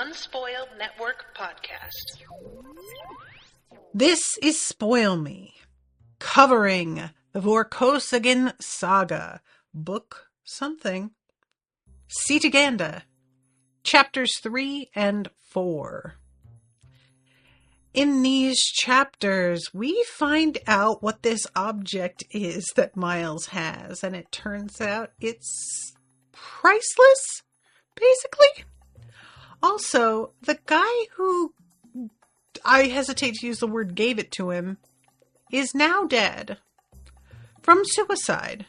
Unspoiled Network podcast. This is Spoil Me, covering the Vorkosigan Saga, book something, Cetaganda, chapters 3 and 4. In these chapters, we find out what this object is that Miles has, and it turns out it's priceless, basically. Also, the guy who, I hesitate to use the word gave it to him, is now dead. From suicide.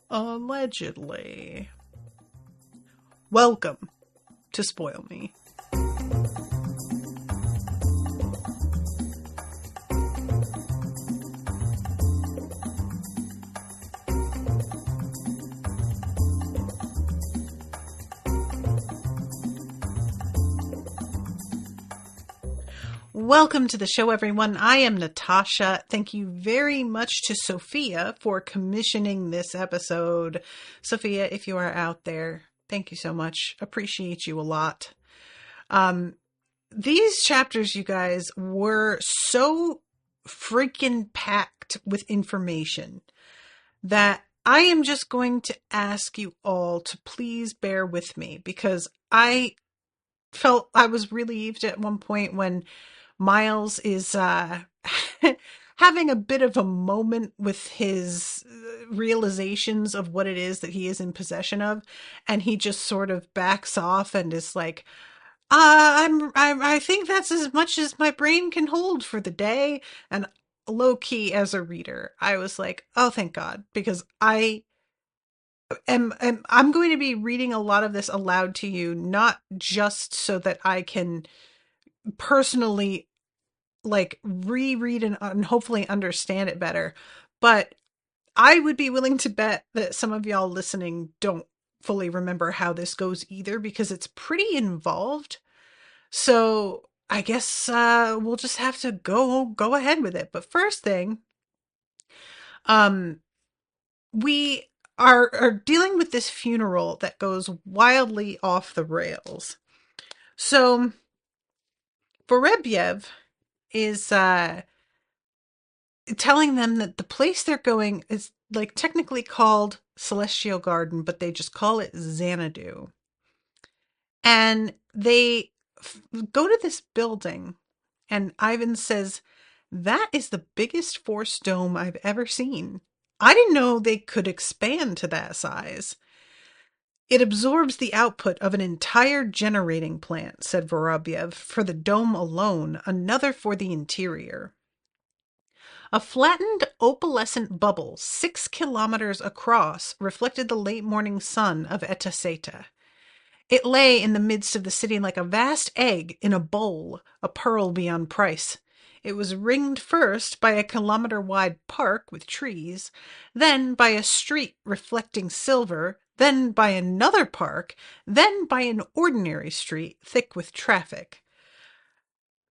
Allegedly. Welcome to Spoil Me. Welcome to the show, everyone. I am Natasha. Thank you very much to Sofia for commissioning this episode. Sofia, if you are out there, thank you so much. Appreciate you a lot. These chapters, you guys, were so freaking packed with information that I am just going to ask you all to please bear with me, because I felt I was relieved at one point when Miles is having a bit of a moment with his realizations of what it is that he is in possession of, and he just sort of backs off and is like, I think that's as much as my brain can hold for the day. And low key, as a reader, I was like, oh, thank God, because I'm going to be reading a lot of this aloud to you, not just so that I can personally reread and hopefully understand it better, but I would be willing to bet that some of y'all listening don't fully remember how this goes either, because it's pretty involved. So I guess we'll just have to go ahead with it. But first thing, we are dealing with this funeral that goes wildly off the rails. So Vorobyev is telling them that the place they're going is technically called Celestial Garden, but they just call it Xanadu. And they go to this building, and Ivan says, that is the biggest force dome I've ever seen. I didn't know they could expand to that size. It absorbs the output of an entire generating plant, said Vorobyev, for the dome alone, another for the interior. A flattened opalescent bubble 6 kilometers across reflected the late morning sun of Etaseta. It lay in the midst of the city like a vast egg in a bowl, a pearl beyond price. It was ringed first by a kilometer-wide park with trees, then by a street reflecting silver, then by another park, then by an ordinary street thick with traffic.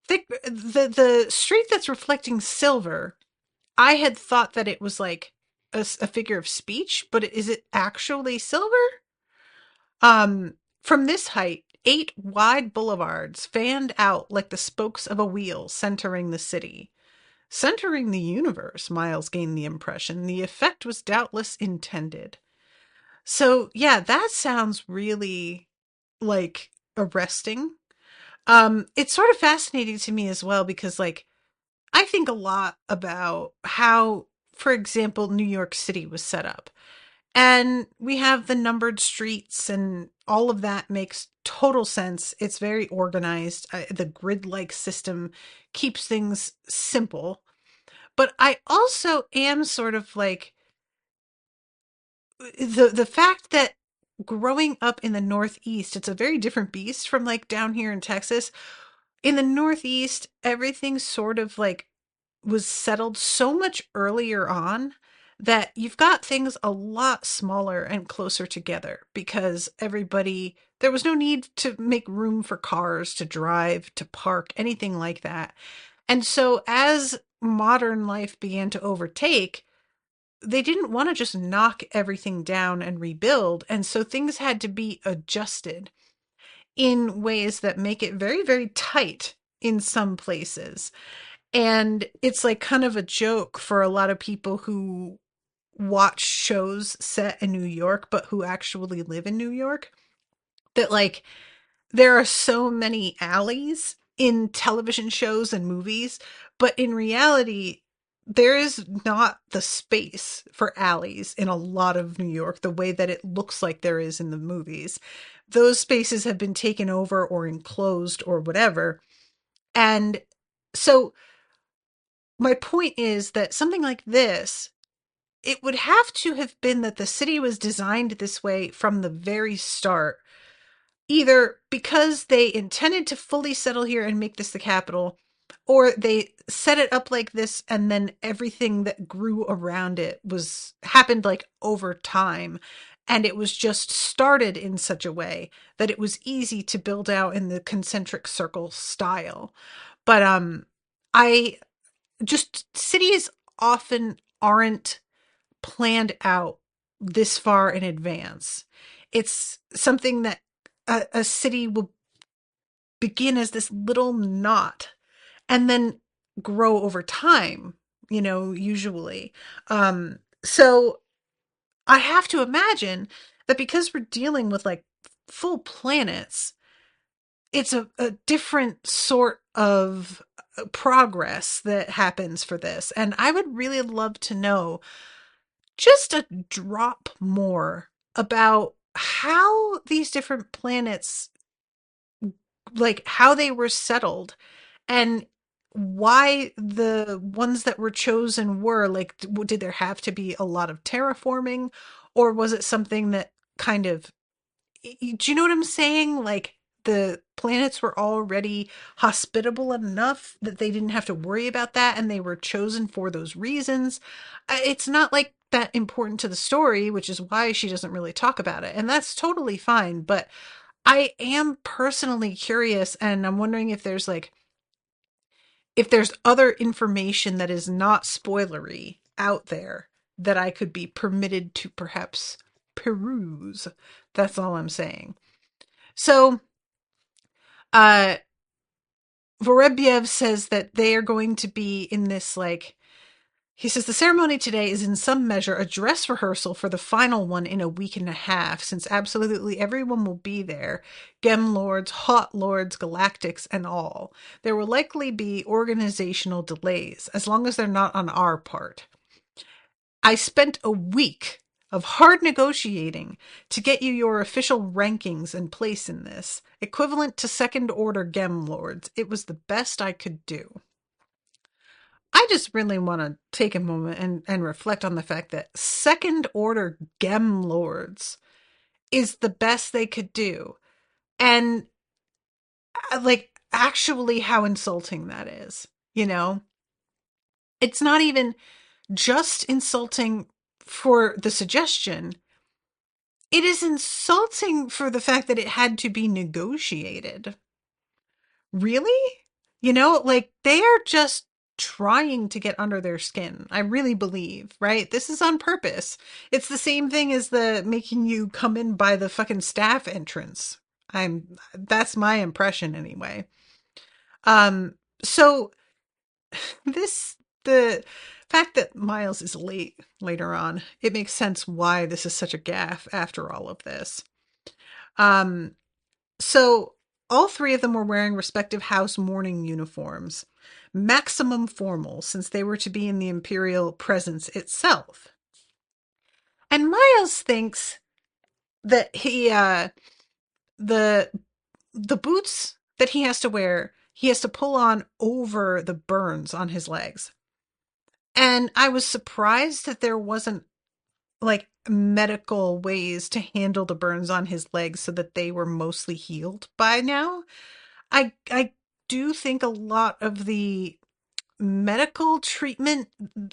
The street that's reflecting silver, I had thought that it was like a figure of speech, but is it actually silver? From this height, 8 wide boulevards fanned out like the spokes of a wheel centering the city. Centering the universe, Miles gained the impression. The effect was doubtless intended. So, yeah, that sounds really, arresting. It's sort of fascinating to me as well, because, I think a lot about how, for example, New York City was set up. And we have the numbered streets, and all of that makes total sense. It's very organized. The grid-like system keeps things simple. But I also am sort of the fact that growing up in the Northeast, it's a very different beast from down here in Texas. In the Northeast, everything sort of was settled so much earlier on that you've got things a lot smaller and closer together, because there was no need to make room for cars to drive, to park, anything like that. And so as modern life began to overtake, they didn't want to just knock everything down and rebuild. And so things had to be adjusted. in ways that make it very, very tight in some places. And it's like kind of a joke for a lot of people who watch shows set in New York, but who actually live in New York, that like there are so many alleys in television shows and movies, but in reality, there is not the space for alleys in a lot of New York the way that it looks like there is in the movies. Those spaces have been taken over or enclosed or whatever. And so my point is that something like this, it would have to have been that the city was designed this way from the very start, either because they intended to fully settle here and make this the capital, or they set it up like this and then everything that grew around it was happened like over time, and it was just started in such a way that it was easy to build out in the concentric circle style. But I just cities often aren't planned out this far in advance. It's something that a city will begin as this little knot and then grow over time, usually. So I have to imagine that because we're dealing with like full planets, it's a different sort of progress that happens for this. And I would really love to know just a drop more about how these different planets, like how they were settled, and why the ones that were chosen were like, did there have to be a lot of terraforming, or was it something that kind of, do you know what I'm saying? Like the planets were already hospitable enough that they didn't have to worry about that and they were chosen for those reasons. It's not like that important to the story, which is why she doesn't really talk about it. And that's totally fine. But I am personally curious, and I'm wondering if there's like, if there's other information that is not spoilery out there that I could be permitted to perhaps peruse. That's all I'm saying. So, uh, Vorebiev says that they are going to be in this, like, he says the ceremony today is in some measure a dress rehearsal for the final one in a week and a half, since absolutely everyone will be there. Gem Lords, Hot Lords, Galactics, and all. There will likely be organizational delays, as long as they're not on our part. I spent a week of hard negotiating to get you your official rankings and place in this, equivalent to second order Gem Lords. It was the best I could do. I just really want to take a moment and reflect on the fact that second order Gem Lords is the best they could do. And like actually how insulting that is, you know? It's not even just insulting for the suggestion. It is insulting for the fact that it had to be negotiated. Really? Like they are just trying to get under their skin. I really believe, right? This is on purpose. It's the same thing as the making you come in by the fucking staff entrance. That's my impression anyway. Um, so this, the fact that Miles is late later on, it makes sense why this is such a gaffe after all of this. Um, So all three of them were wearing respective house mourning uniforms, maximum formal, since they were to be in the Imperial presence itself. And Miles thinks that the the boots that he has to wear, he has to pull on over the burns on his legs. And I was surprised that there wasn't like medical ways to handle the burns on his legs so that they were mostly healed by now. I do think a lot of the medical treatment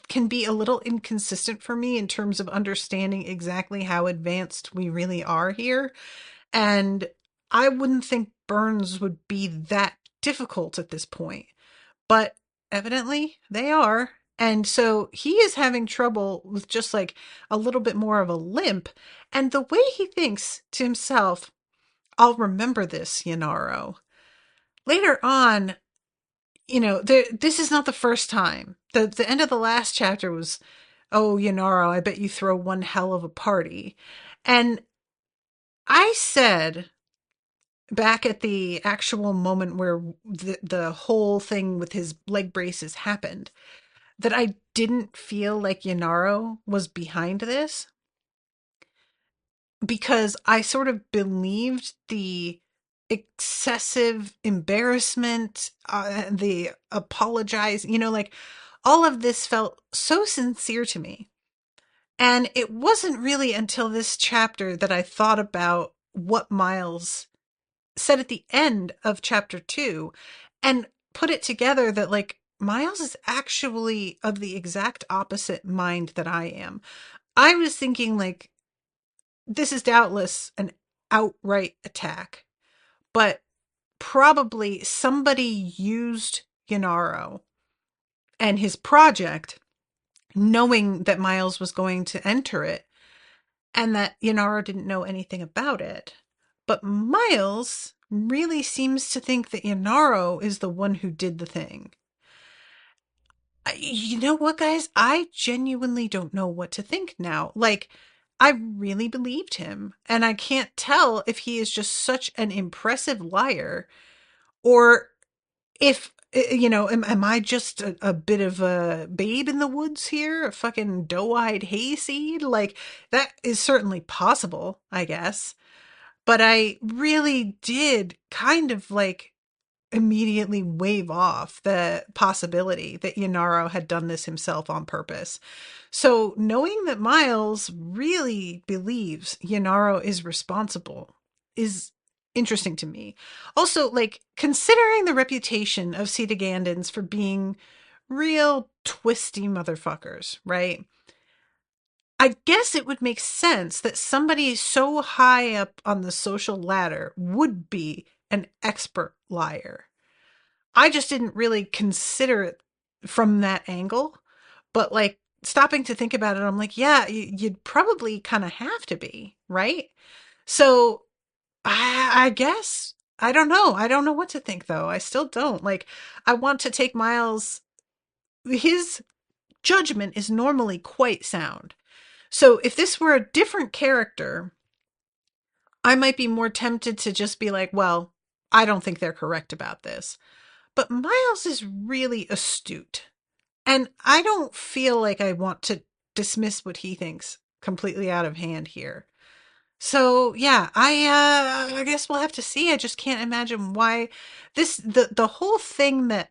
can be a little inconsistent for me in terms of understanding exactly how advanced we really are here. And I wouldn't think burns would be that difficult at this point. But evidently they are. And so he is having trouble with just like a little bit more of a limp. And the way he thinks to himself, I'll remember this, Yenaro. Later on, this is not the first time. The end of the last chapter was, oh, Yenaro, I bet you throw one hell of a party. And I said back at the actual moment where the whole thing with his leg braces happened that I didn't feel like Yenaro was behind this because I sort of believed the excessive embarrassment, the apologize, like all of this felt so sincere to me. And it wasn't really until this chapter that I thought about what Miles said at the end of chapter 2 and put it together that like Miles is actually of the exact opposite mind that I am. I was thinking like this is doubtless an outright attack, but probably somebody used Yenaro and his project knowing that Miles was going to enter it and that Yenaro didn't know anything about it. But Miles really seems to think that Yenaro is the one who did the thing. You know what, guys? I genuinely don't know what to think now. Like, I really believed him, and I can't tell if he is just such an impressive liar or if, am I just a bit of a babe in the woods here? A fucking doe-eyed hayseed? Like, that is certainly possible, I guess. But I really did kind of like immediately wave off the possibility that Yenaro had done this himself on purpose. So knowing that Miles really believes Yenaro is responsible is interesting to me. Also, like considering the reputation of Cetagandans for being real twisty motherfuckers, right? I guess it would make sense that somebody so high up on the social ladder would be an expert liar. I just didn't really consider it from that angle. But like stopping to think about it, I'm like, yeah, you'd probably kind of have to be, right? So I guess I don't know. I don't know what to think though. I still don't. Like, I want to take Miles. His judgment is normally quite sound. So if this were a different character, I might be more tempted to just be like, well, I don't think they're correct about this. But Miles is really astute. And I don't feel like I want to dismiss what he thinks completely out of hand here. So yeah, I guess we'll have to see. I just can't imagine why the whole thing that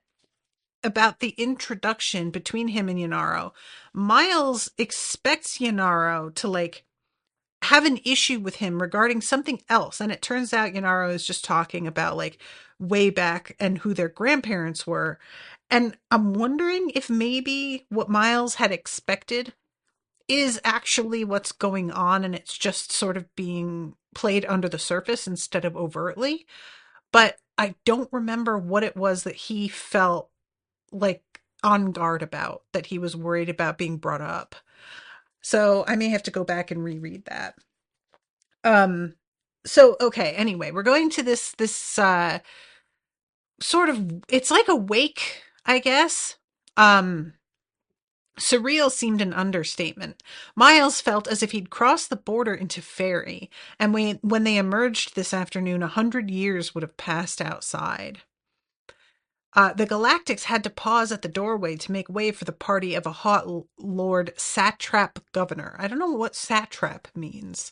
about the introduction between him and Yenaro. Miles expects Yenaro to like have an issue with him regarding something else. And it turns out Yenaro is just talking about like way back and who their grandparents were. And I'm wondering if maybe what Miles had expected is actually what's going on and it's just sort of being played under the surface instead of overtly. But I don't remember what it was that he felt like on guard about, that he was worried about being brought up. So I may have to go back and reread that. Um, so okay, anyway, we're going to this sort of, it's like a wake, I guess. Um, Surreal seemed an understatement. Miles felt as if he'd crossed the border into fairy, and when they emerged this afternoon, 100 years would have passed outside. The Galactics had to pause at the doorway to make way for the party of a hot Lord Satrap Governor. I don't know what satrap means.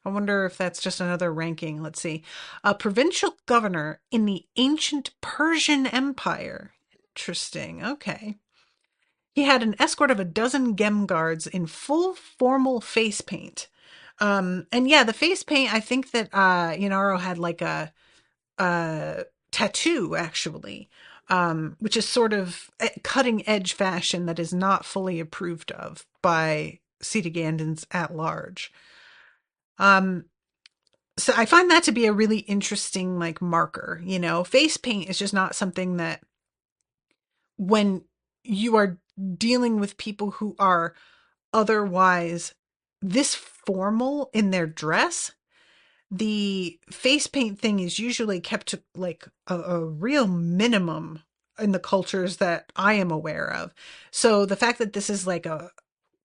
I wonder if that's just another ranking. Let's see. A provincial governor in the ancient Persian Empire. Interesting. Okay. He had an escort of a dozen Gem guards in full formal face paint. And yeah, the face paint, I think that Yenaro had like a tattoo actually, which is sort of a cutting edge fashion that is not fully approved of by Cetagandans at large. Um, so I find that to be a really interesting like marker. Face paint is just not something that when you are dealing with people who are otherwise this formal in their dress, the face paint thing is usually kept to like a real minimum in the cultures that I am aware of. So the fact that this is like a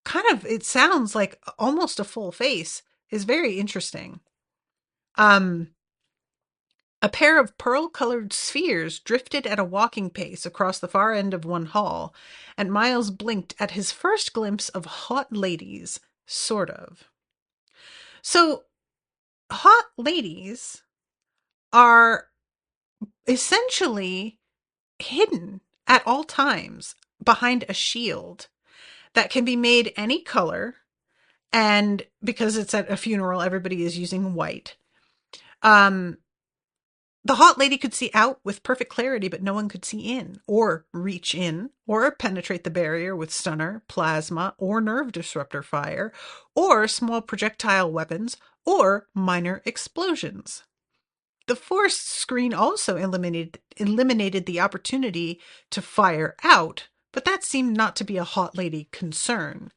kind of, it sounds like almost a full face is very interesting. Um, a pair of pearl-colored spheres drifted at a walking pace across the far end of one hall, and Miles blinked at his first glimpse of hot ladies, sort of. So, hot ladies are essentially hidden at all times behind a shield that can be made any color. And because it's at a funeral, everybody is using white. Um, the hot lady could see out with perfect clarity, but no one could see in, or reach in, or penetrate the barrier with stunner, plasma, or nerve disruptor fire, or small projectile weapons, or minor explosions. The force screen also eliminated the opportunity to fire out, but that seemed not to be a hot lady concern.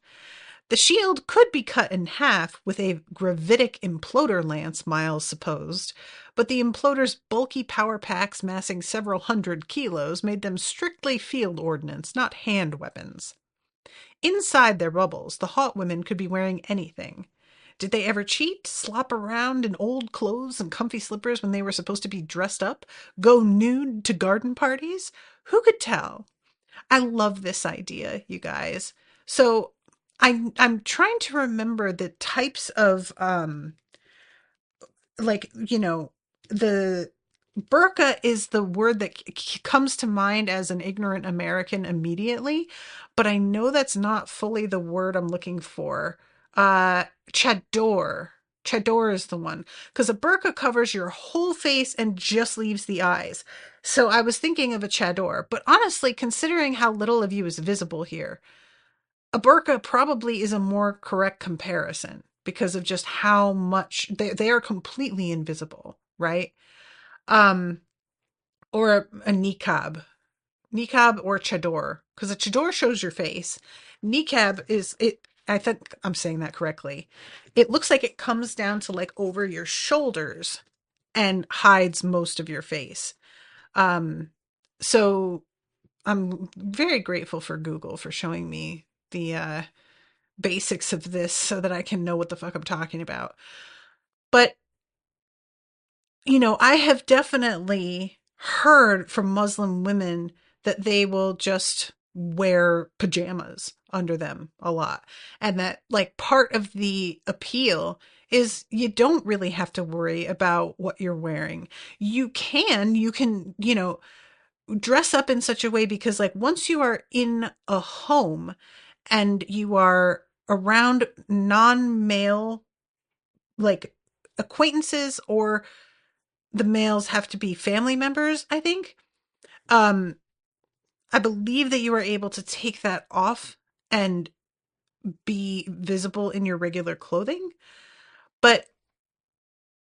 The shield could be cut in half with a gravitic imploder lance, Miles supposed, but the imploder's bulky power packs massing several hundred kilos made them strictly field ordnance, not hand weapons. Inside their bubbles, the hot women could be wearing anything. Did they ever cheat, slop around in old clothes and comfy slippers when they were supposed to be dressed up, go nude to garden parties? Who could tell? I love this idea, you guys. So I'm trying to remember the types of like, the burqa is the word that comes to mind as an ignorant American immediately, but I know that's not fully the word I'm looking for. Uh chador. Chador is the one, because a burqa covers your whole face and just leaves the eyes. So I was thinking of a chador, but honestly, considering how little of you is visible here, a burqa probably is a more correct comparison because of just how much they are completely invisible, right? Um, or a niqab, niqab or chador, because a chador shows your face. Niqab is it. I think I'm saying that correctly. It looks like it comes down to like over your shoulders and hides most of your face. Um, so I'm very grateful for Google for showing me the basics of this so that I can know what the fuck I'm talking about. But, I have definitely heard from Muslim women that they will just wear pajamas under them a lot. And that, like, part of the appeal is you don't really have to worry about what you're wearing. You can, dress up in such a way because, like, once you are in a home and you are around non-male, like, acquaintances, or the males have to be family members, I think. um I believe that you are able to take that off and be visible in your regular clothing, but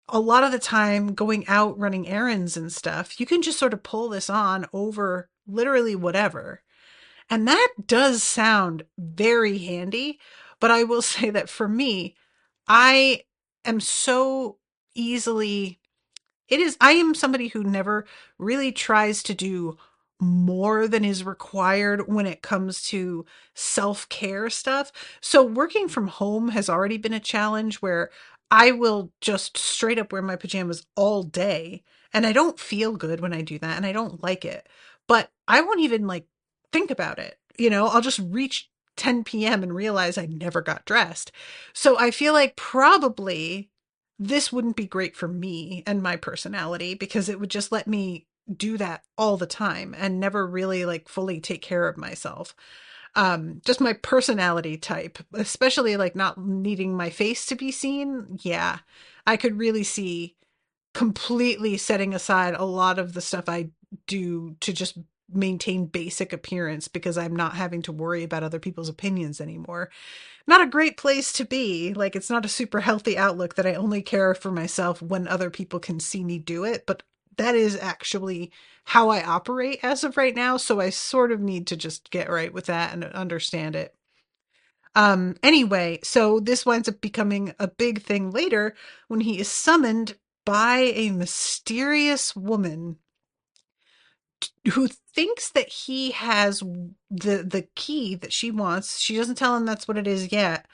a lot of the time going out running errands and stuff, you can just sort of pull this on over literally whatever. And that does sound very handy, but I will say that for me, I am so easily, I am somebody who never really tries to do more than is required when it comes to self-care stuff. So working from home has already been a challenge where I will just straight up wear my pajamas all day, and I don't feel good when I do that, and I don't like it. But I won't even like think about it. I'll just reach 10 p.m. and realize I never got dressed. So I feel like probably this wouldn't be great for me and my personality, because it would just let me do that all the time and never really like fully take care of myself. Just my personality type, especially like not needing my face to be seen. Yeah, I could really see completely setting aside a lot of the stuff I do to just maintain basic appearance because I'm not having to worry about other people's opinions anymore. Not a great place to be. Like, it's not a super healthy outlook that I only care for myself when other people can see me do it, but that is actually how I operate as of right now, so I sort of need to just get right with that and understand it. Anyway, so this winds up becoming a big thing later when he is summoned by a mysterious woman who thinks that he has the key that she wants. She doesn't tell him that's what it is yet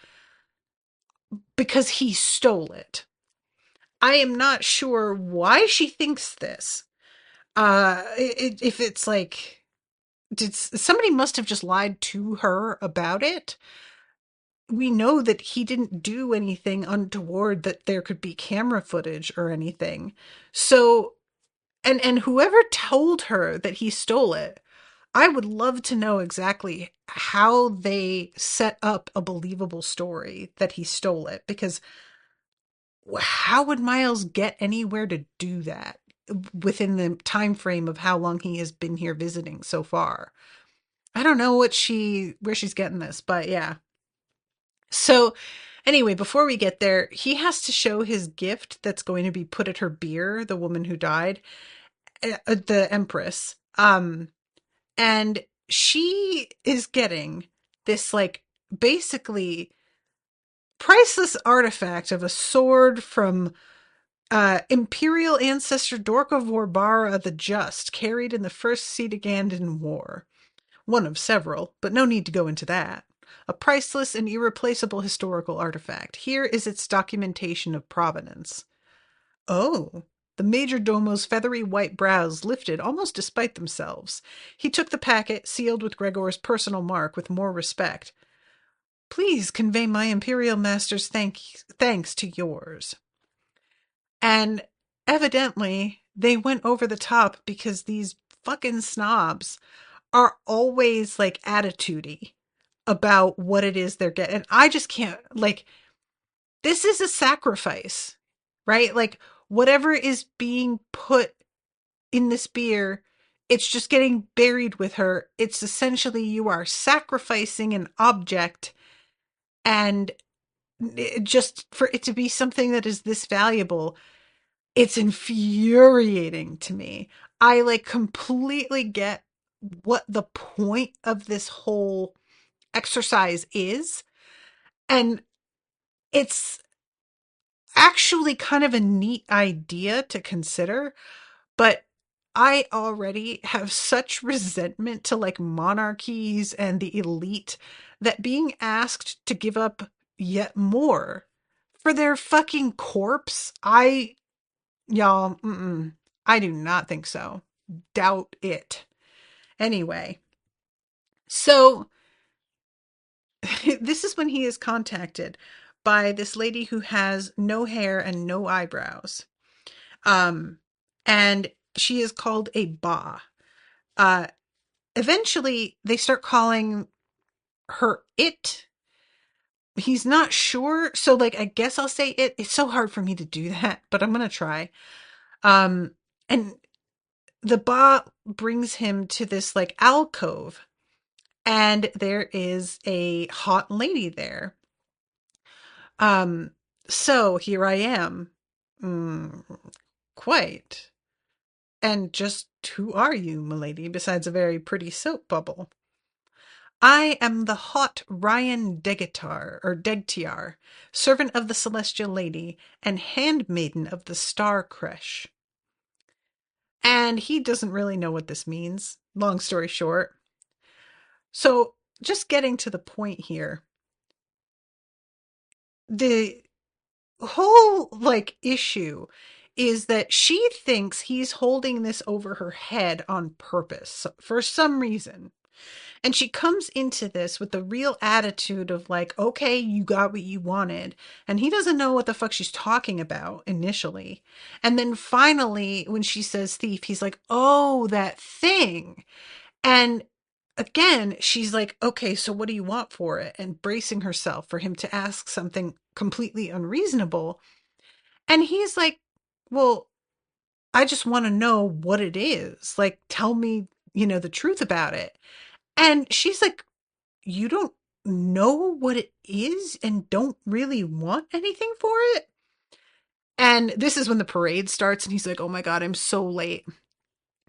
because he stole it. I am not sure why she thinks this. If it's like, did somebody must have just lied to her about it? We know that he didn't do anything untoward, that there could be camera footage or anything. So, and whoever told her that he stole it, I would love to know exactly how they set up a believable story that he stole it, because how would Miles get anywhere to do that within the time frame of how long he has been here visiting so far? I don't know where she's getting this, but yeah. So anyway, before we get there, he has to show his gift that's going to be put at her bier, the woman who died, the Empress. And she is getting this like basically priceless artifact of a sword from Imperial ancestor Dorka Vorbara the Just, carried in the First Cetagandan War. One of several, but no need to go into that. A priceless and irreplaceable historical artifact. Here is its documentation of provenance. Oh, the major domo's feathery white brows lifted almost despite themselves. He took the packet, sealed with Gregor's personal mark, with more respect. Please convey my imperial master's thanks to yours. And evidently, they went over the top because these fucking snobs are always like attitudey about what it is they're getting. And I just can't, like, this is a sacrifice, right? Like, whatever is being put in this beer, it's just getting buried with her. It's essentially you are sacrificing an object, and just for it to be something that is this valuable, it's infuriating to me. I like completely get what the point of this whole exercise is. And it's actually kind of a neat idea to consider, but I already have such resentment to like monarchies and the elite that being asked to give up yet more for their fucking corpse, y'all, I do not think so. Doubt it. Anyway, so this is when he is contacted by this lady who has no hair and no eyebrows. Um, and she is called a Ba. Uh, Eventually, they start calling her it. He's not sure. So, like, I guess I'll say it. It's so hard for me to do that, but I'm going to try. And the Ba brings him to this, like, alcove. And there is a hot lady there. Um, so here I am. Mm, quite. And just who are you, milady, besides a very pretty soap bubble? I am the hot Ryan Degitar, or Degtiar, servant of the Celestial Lady, and handmaiden of the Star Creche. And he doesn't really know what this means, long story short. So, just getting to the point here, the whole like issue is that she thinks he's holding this over her head on purpose for some reason. And she comes into this with the real attitude of like, okay, you got what you wanted. And he doesn't know what the fuck she's talking about initially. And then finally, when she says thief, he's like, oh, that thing. And again, she's like, okay, so what do you want for it? And bracing herself for him to ask something completely unreasonable. And he's like, well, I just want to know what it is. Like, tell me, the truth about it. And she's like, you don't know what it is and don't really want anything for it? And this is when the parade starts, and he's like, oh my God, I'm so late.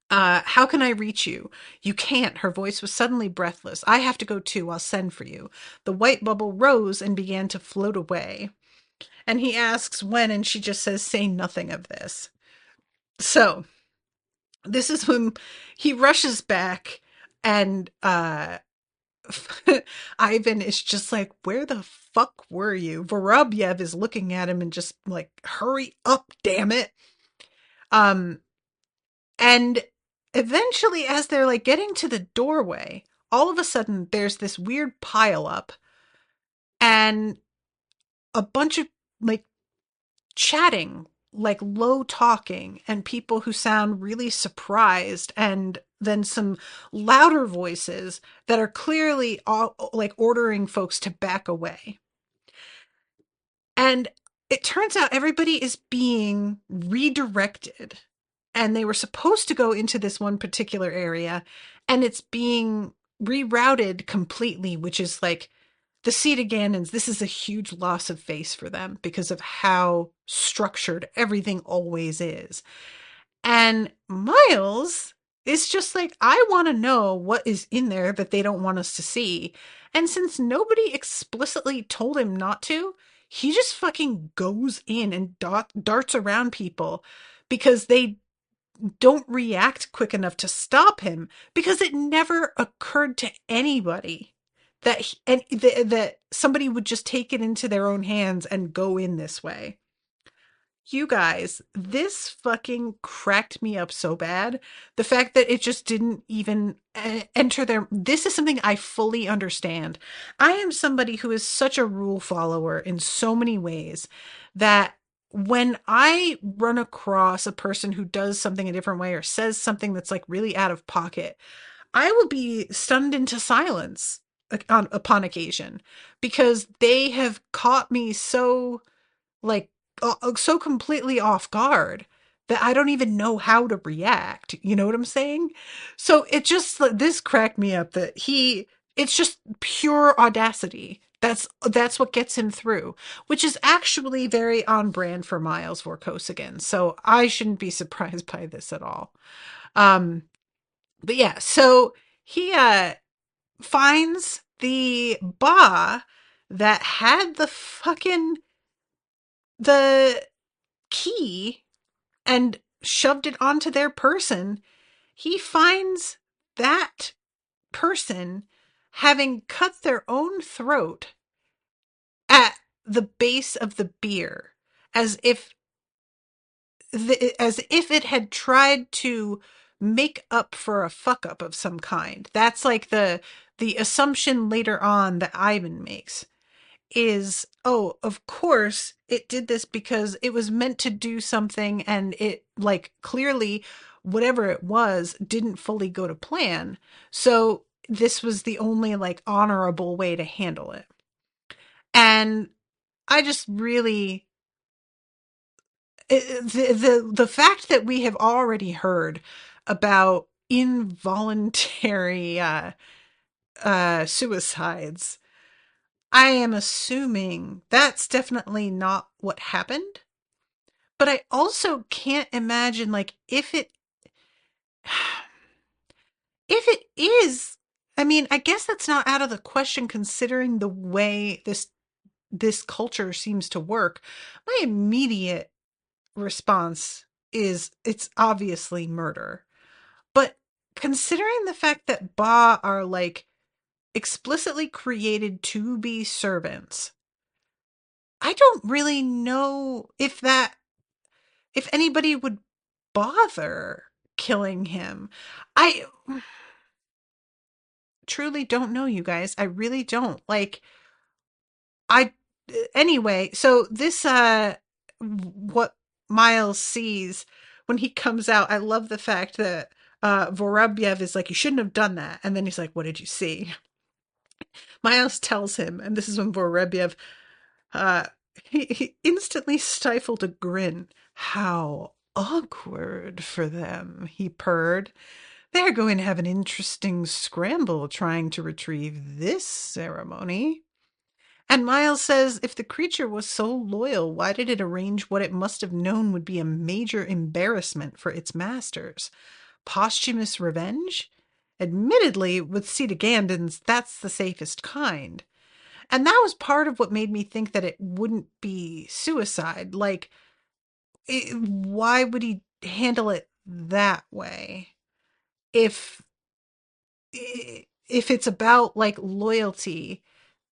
How can I reach you? You can't. Her voice was suddenly breathless. I have to go too. I'll send for you. The white bubble rose and began to float away. And he asks when, and she just says, say nothing of this. So this is when he rushes back, and Ivan is just like, where the fuck were you? Vorobyev is looking at him and just like, hurry up, damn it. Um, and eventually, as they're like getting to the doorway, all of a sudden there's this weird pile up and a bunch of like chatting, like low talking, and people who sound really surprised, and then some louder voices that are clearly all, like ordering folks to back away. And it turns out everybody is being redirected. And they were supposed to go into this one particular area, and it's being rerouted completely, which is like the Cetagandans. This is a huge loss of face for them because of how structured everything always is. And Miles is just like, I want to know what is in there that they don't want us to see. And since nobody explicitly told him not to, he just fucking goes in and darts around people because they don't react quick enough to stop him, because it never occurred to anybody that that somebody would just take it into their own hands and go in this way. You guys, this fucking cracked me up so bad. The fact that it just didn't even enter their. This is something I fully understand. I am somebody who is such a rule follower in so many ways that when I run across a person who does something a different way or says something that's like really out of pocket, I will be stunned into silence upon occasion, because they have caught me so like so completely off guard that I don't even know how to react. You know what I'm saying? So it just, this cracked me up that it's just pure audacity. That's what gets him through, which is actually very on brand for Miles Vorkosigan. So I shouldn't be surprised by this at all. Um, but yeah, so he finds the ba that had the key and shoved it onto their person. He finds that person having cut their own throat at the base of the beer, as if as if it had tried to make up for a fuck up of some kind. That's like the assumption later on that Ivan makes is, oh, of course it did this because it was meant to do something, and it, like, clearly whatever it was didn't fully go to plan. So this was the only like honorable way to handle it. And I just really the fact that we have already heard about involuntary suicides, I am assuming that's definitely not what happened. But I also can't imagine, like, if it is, I mean, I guess that's not out of the question considering the way this culture seems to work. My immediate response is it's obviously murder. But considering the fact that Ba are like explicitly created to be servants, I don't really know if anybody would bother killing him. I truly don't know, you guys. I really don't. Like, I anyway, so this what Miles sees when he comes out, I love the fact that Vorobyev is like, you shouldn't have done that. And then he's like, what did you see? Miles tells him, and this is when Vorobyev Uh, he instantly stifled a grin. How awkward for them, he purred. They're going to have an interesting scramble trying to retrieve this ceremony. And Miles says, if the creature was so loyal, why did it arrange what it must have known would be a major embarrassment for its masters? posthumous revenge? Admittedly, with Cetagandans, that's the safest kind. And that was part of what made me think that it wouldn't be suicide. Like, why would he handle it that way? If if it's about like loyalty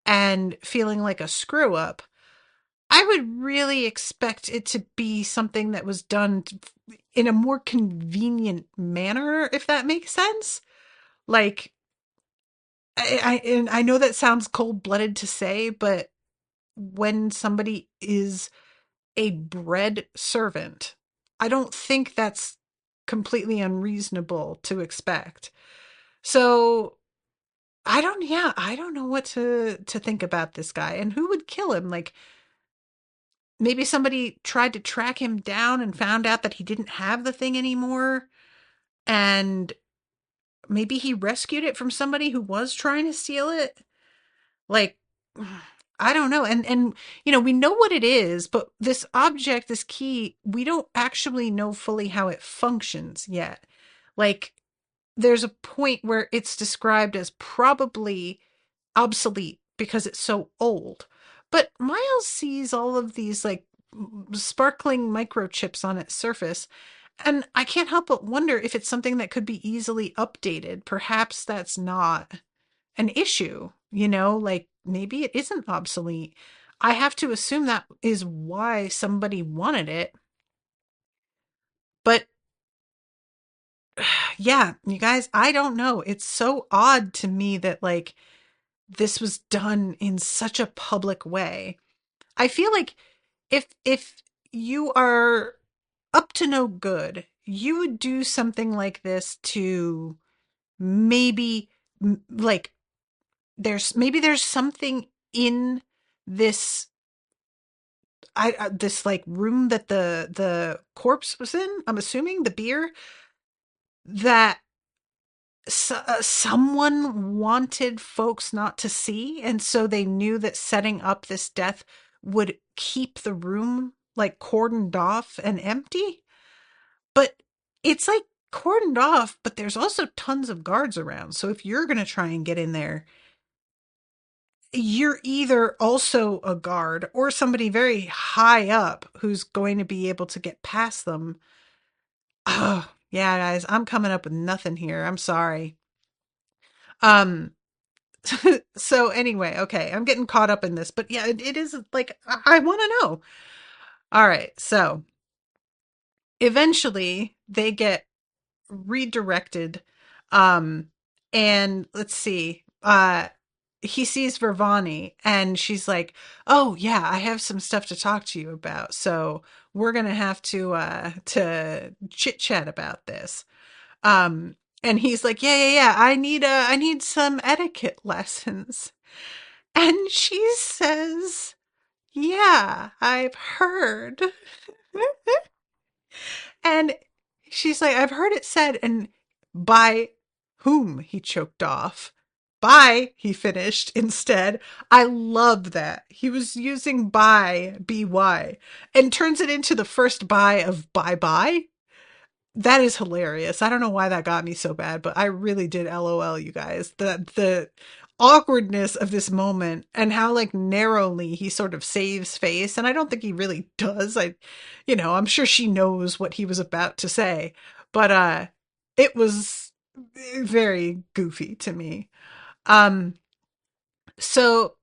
and feeling like a screw up, I would really expect it to be something that was done in a more convenient manner, if that makes sense. Like, and I know that sounds cold blooded to say, but when somebody is a bread servant, I don't think that's completely unreasonable to expect. So I don't know what to think about this guy and who would kill him. Like, maybe somebody tried to track him down and found out that he didn't have the thing anymore, and maybe he rescued it from somebody who was trying to steal it. Like, I don't know. And we know what it is, but this object, this key, we don't actually know fully how it functions yet. Like, there's a point where it's described as probably obsolete because it's so old. But Miles sees all of these like sparkling microchips on its surface, and I can't help but wonder if it's something that could be easily updated. Perhaps that's not an issue, like maybe it isn't obsolete. I have to assume that is why somebody wanted it. But yeah, you guys, I don't know. It's so odd to me that like this was done in such a public way. I feel like if you are up to no good, you would do something like this to maybe like there's something in this this like room that the corpse was in. I'm assuming the beer that someone wanted folks not to see, and so they knew that setting up this death would keep the room like cordoned off and empty. But it's like cordoned off, but there's also tons of guards around. So if you're going to try and get in there, you're either also a guard or somebody very high up who's going to be able to get past them. Oh, yeah, guys, I'm coming up with nothing here. I'm sorry. Um, so anyway, okay, I'm getting caught up in this, but yeah, it is like, I want to know. All right, so eventually they get redirected. Um, and let's see, he sees Vervani and she's like, "Oh yeah, I have some stuff to talk to you about. So we're gonna have to chit chat about this." And he's like, "Yeah. I need some etiquette lessons." And she says, "Yeah, I've heard." And she's like, "I've heard it said," and by whom he choked off. By, he finished instead. I love that. He was using by, and turns it into the first by of bye bye. That is hilarious. I don't know why that got me so bad, but I really did LOL, you guys. The awkwardness of this moment and how like narrowly he sort of saves face, and I don't think he really does. I'm sure she knows what he was about to say, but it was very goofy to me. Um so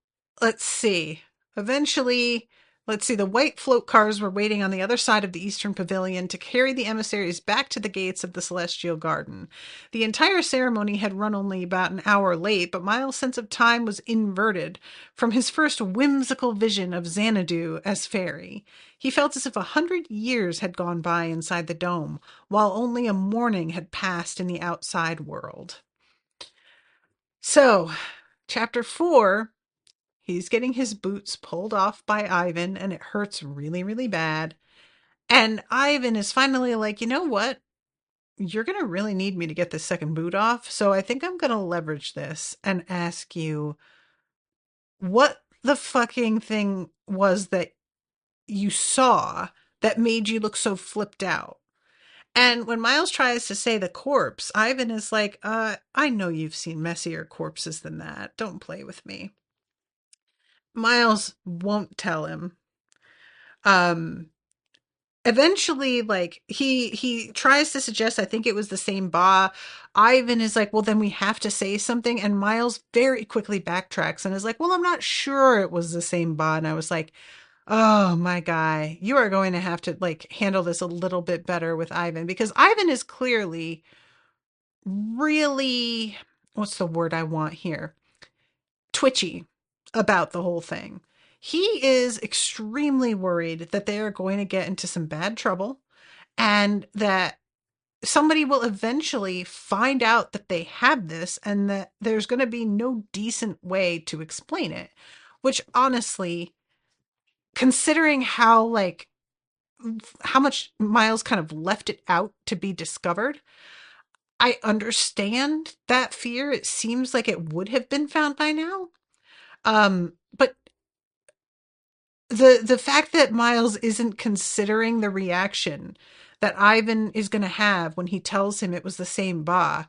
let's see. Eventually, let's see, the white float cars were waiting on the other side of the eastern pavilion to carry the emissaries back to the gates of the Celestial Garden. The entire ceremony had run only about an hour late, but Miles' sense of time was inverted from his first whimsical vision of Xanadu as fairy. He felt as if 100 years had gone by inside the dome, while only a morning had passed in the outside world. So, Chapter 4, he's getting his boots pulled off by Ivan, and it hurts really, really bad. And Ivan is finally like, "You know what? You're going to really need me to get this second boot off. So I think I'm going to leverage this and ask you what the fucking thing was that you saw that made you look so flipped out." And when Miles tries to say the corpse, Ivan is like, I know you've seen messier corpses than that. Don't play with me. Miles won't tell him. Um, Eventually, like he tries to suggest, I think it was the same Ba. Ivan is like, well, then we have to say something. And Miles very quickly backtracks and is like, well, I'm not sure it was the same Ba. And I was like, oh my guy, you are going to have to like handle this a little bit better with Ivan, because Ivan is clearly really, what's the word I want here? Twitchy about the whole thing. He is extremely worried that they are going to get into some bad trouble and that somebody will eventually find out that they have this and that there's going to be no decent way to explain it. Which honestly, considering how much Miles kind of left it out to be discovered, I understand that fear. It seems like it would have been found by now. But the fact that Miles isn't considering the reaction that Ivan is going to have when he tells him it was the same Ba,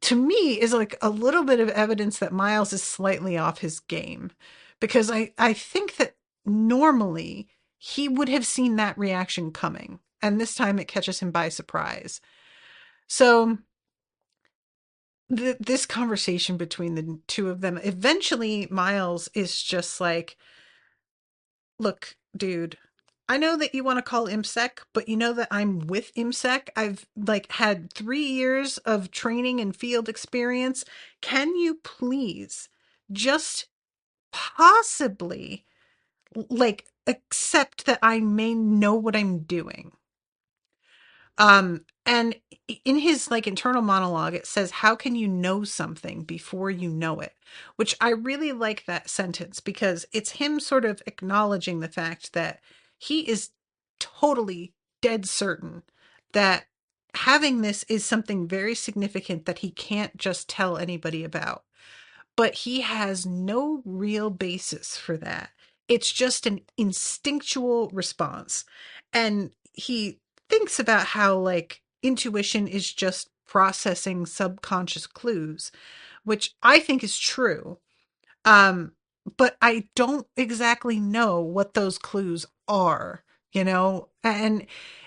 to me is like a little bit of evidence that Miles is slightly off his game, because I think that normally he would have seen that reaction coming, and this time it catches him by surprise. So this conversation between the two of them, eventually Miles is just like, look, dude, I know that you want to call IMSEC, but you know that I'm with IMSEC. I've like had 3 years of training and field experience. Can you please just possibly like accept that I may know what I'm doing? And in his like internal monologue, it says, how can you know something before you know it? Which I really like that sentence, because it's him sort of acknowledging the fact that he is totally dead certain that having this is something very significant that he can't just tell anybody about, but he has no real basis for that. It's just an instinctual response. And he thinks about how, like, intuition is just processing subconscious clues, which I think is true. Um, but I don't exactly know what those clues are, you know? And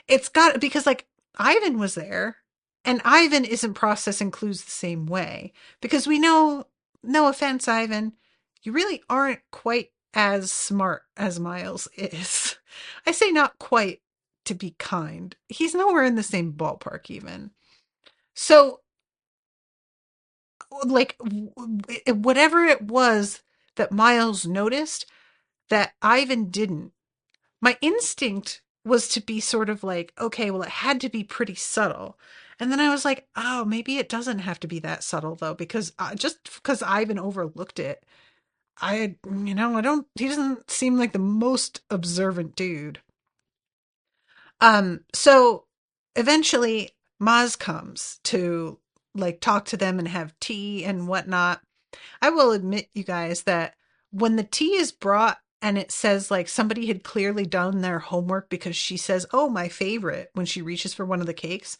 it's got, because like Ivan was there and Ivan isn't processing clues the same way, because we know, no offense, Ivan, you really aren't quite as smart as Miles is. I say not quite to be kind. He's nowhere in the same ballpark even. So like whatever it was that Miles noticed that Ivan didn't, my instinct was to be sort of like, okay, well, it had to be pretty subtle. And then I was like, oh, maybe it doesn't have to be that subtle though, because just because Ivan overlooked it, I don't, he doesn't seem like the most observant dude. So eventually Maz comes to like talk to them and have tea and whatnot. I will admit, you guys, that when the tea is brought and it says like somebody had clearly done their homework, because she says, oh, my favorite, when she reaches for one of the cakes,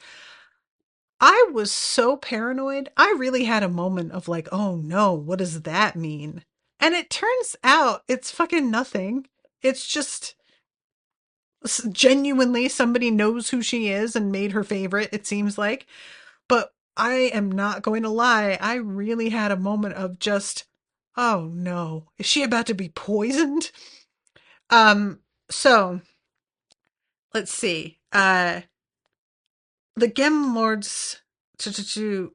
I was so paranoid. I really had a moment of like, oh no, what does that mean? And it turns out it's fucking nothing. It's just genuinely somebody knows who she is and made her favorite, it seems like. But I am not going to lie, I really had a moment of just, oh no, is she about to be poisoned? So let's see. The Gem Lords to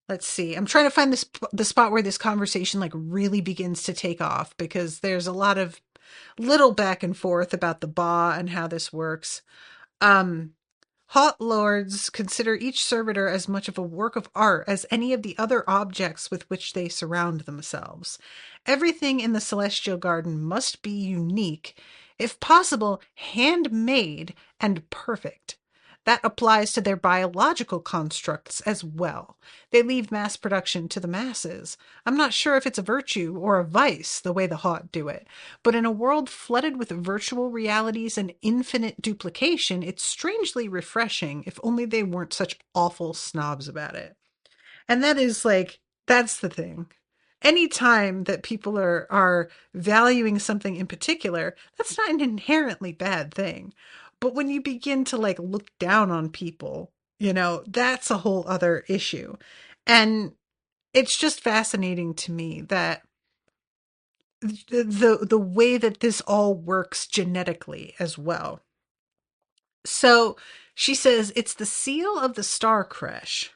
let's see. I'm trying to find this the spot where this conversation like really begins to take off, because there's a lot of little back and forth about the Ba and how this works. Um Hot lords consider each servitor as much of a work of art as any of the other objects with which they surround themselves. Everything in the celestial garden must be unique, if possible, handmade and perfect. That applies to their biological constructs as well. They leave mass production to the masses. I'm not sure if it's a virtue or a vice the way the Hot do it, but in a world flooded with virtual realities and infinite duplication, it's strangely refreshing if only they weren't such awful snobs about it. And that is like, that's the thing. Anytime that people are valuing something in particular, that's not an inherently bad thing. But when you begin to like look down on people, that's a whole other issue. And it's just fascinating to me that the way that this all works genetically as well. So she says it's the seal of the star crash,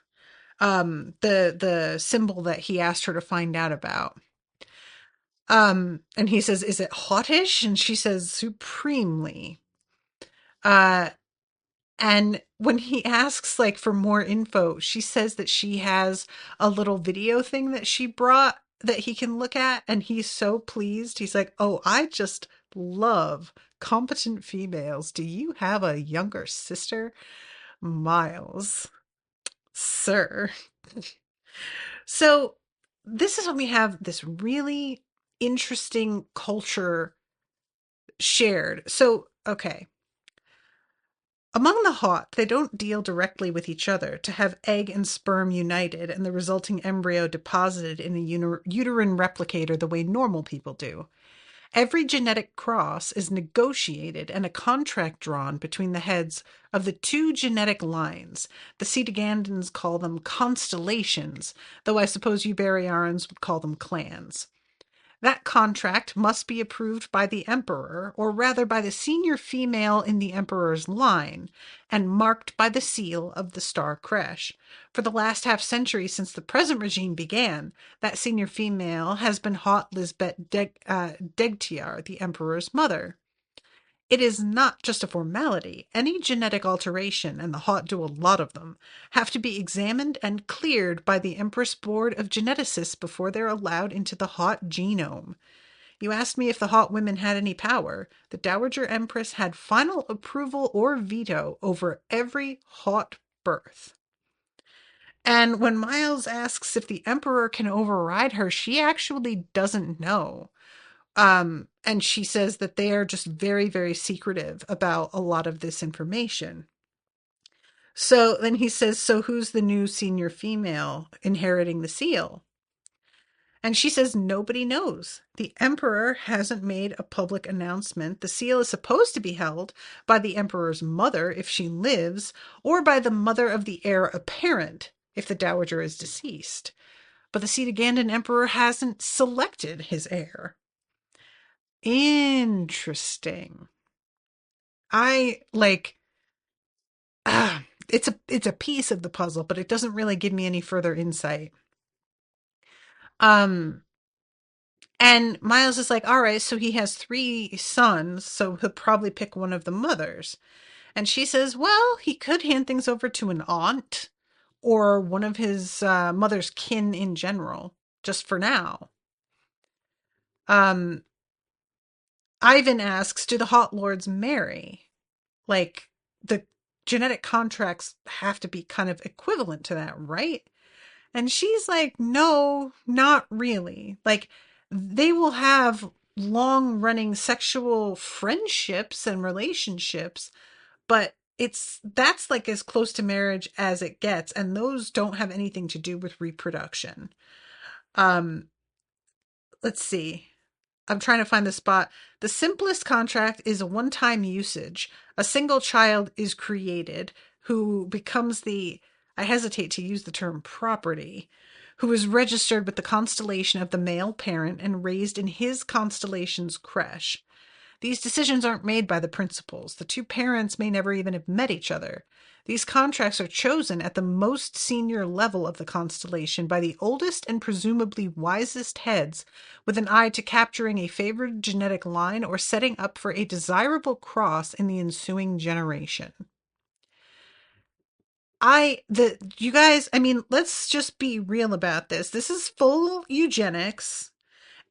the symbol that he asked her to find out about. And he says, is it hottish? And she says, supremely. Uh, and when he asks like for more info, she says that she has a little video thing that she brought that he can look at. And he's so pleased. He's like, oh, I just love competent females. Do you have a younger sister? Miles, sir. So this is when we have this really interesting culture shared. So, okay. Among the Hot, they don't deal directly with each other to have egg and sperm united and the resulting embryo deposited in a uterine replicator the way normal people do. Every genetic cross is negotiated and a contract drawn between the heads of the two genetic lines. The Cetagandans call them constellations, though I suppose Eubaryarans would call them clans. That contract must be approved by the emperor, or rather by the senior female in the emperor's line, and marked by the seal of the Star Creche. For the last half-century since the present regime began, that senior female has been Hot Lisbeth Degtiar, the emperor's mother. It is not just a formality. Any genetic alteration, and the Hot do a lot of them, have to be examined and cleared by the Empress Board of Geneticists before they're allowed into the Hot genome. You asked me if the Hot women had any power. The Dowager Empress had final approval or veto over every Hot birth. And when Miles asks if the Emperor can override her, she actually doesn't know. And she says that they are just very, very secretive about a lot of this information. So then he says, so who's the new senior female inheriting the seal? And she says, nobody knows. The emperor hasn't made a public announcement. The seal is supposed to be held by the emperor's mother if she lives, or by the mother of the heir apparent if the dowager is deceased. But the Cetagandan emperor hasn't selected his heir. Interesting. I like it's a piece of the puzzle, but it doesn't really give me any further insight. Um and Miles is like, all right, so he has three sons, so he'll probably pick one of the mothers. And she says, well, he could hand things over to an aunt or one of his mother's kin in general, just for now. Um Ivan asks, do the Hot Lords marry? Like, the genetic contracts have to be kind of equivalent to that, right? And she's like, no, not really. Like, they will have long running sexual friendships and relationships, but that's like as close to marriage as it gets. And those don't have anything to do with reproduction. Um, let's see. I'm trying to find the spot. The simplest contract is a one-time usage. A single child is created who becomes I hesitate to use the term property, who is registered with the constellation of the male parent and raised in his constellation's creche. These decisions aren't made by the principals. The two parents may never even have met each other. These contracts are chosen at the most senior level of the constellation by the oldest and presumably wisest heads, with an eye to capturing a favored genetic line or setting up for a desirable cross in the ensuing generation. You guys, I mean, let's just be real about this. This is full eugenics.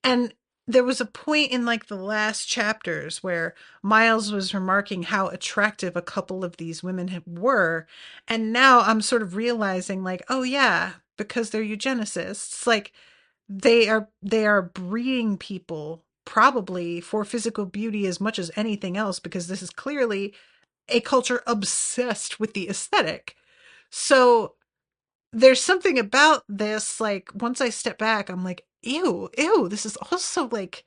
And there was a point in like the last chapters where Miles was remarking how attractive a couple of these women were. And now I'm sort of realizing like, oh yeah, because they're eugenicists, like they are breeding people probably for physical beauty as much as anything else, because this is clearly a culture obsessed with the aesthetic. So there's something about this, like once I step back, I'm like, ew, this is also like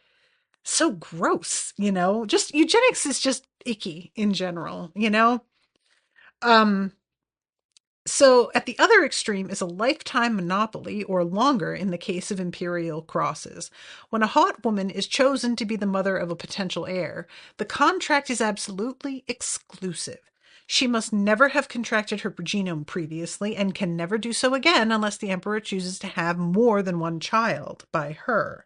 so gross, just eugenics is just icky in general. um so at the other extreme is a lifetime monopoly, or longer in the case of imperial crosses. When a hot woman is chosen to be the mother of a potential heir, the contract is absolutely exclusive. She must never have contracted her genome previously and can never do so again unless the emperor chooses to have more than one child by her.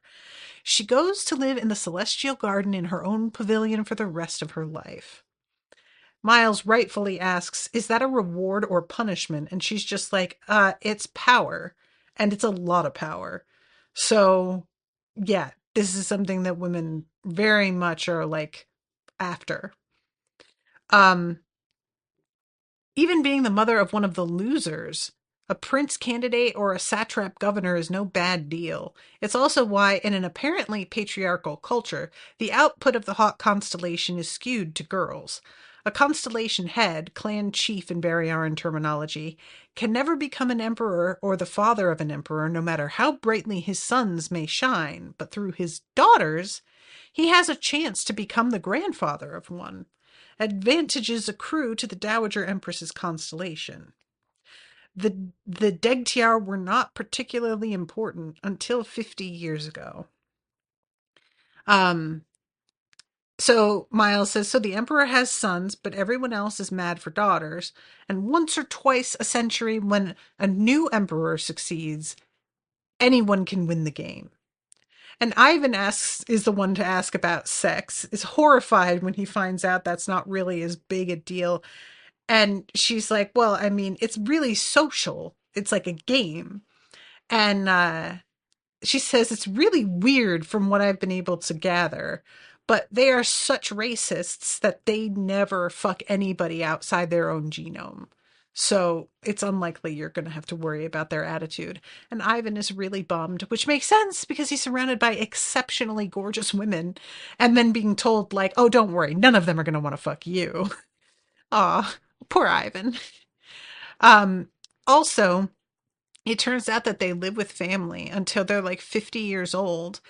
She goes to live in the celestial garden in her own pavilion for the rest of her life. Miles rightfully asks, is that a reward or punishment? And she's just like, it's power. And it's a lot of power. So, yeah, this is something that women very much are like after. Um, Even being the mother of one of the losers, a prince candidate or a satrap governor, is no bad deal. It's also why, in an apparently patriarchal culture, the output of the hawk constellation is skewed to girls. A constellation head, clan chief in Baryaran terminology, can never become an emperor or the father of an emperor, no matter how brightly his sons may shine, but through his daughters, he has a chance to become the grandfather of one. Advantages accrue to the Dowager Empress's constellation. The Degtiar were not particularly important until 50 years ago. Um, so Miles says, so the Emperor has sons, but everyone else is mad for daughters. And once or twice a century, when a new Emperor succeeds, anyone can win the game. And Ivan is the one to ask about sex, is horrified when he finds out that's not really as big a deal. And she's like, well, I mean, it's really social. It's like a game. And she says it's really weird from what I've been able to gather, but they are such racists that they never fuck anybody outside their own genome. So it's unlikely you're going to have to worry about their attitude. And Ivan is really bummed, which makes sense because he's surrounded by exceptionally gorgeous women and then being told, like, oh, don't worry, none of them are going to want to fuck you. Aw, poor Ivan. Um, Also, it turns out that they live with family until they're like 50 years old.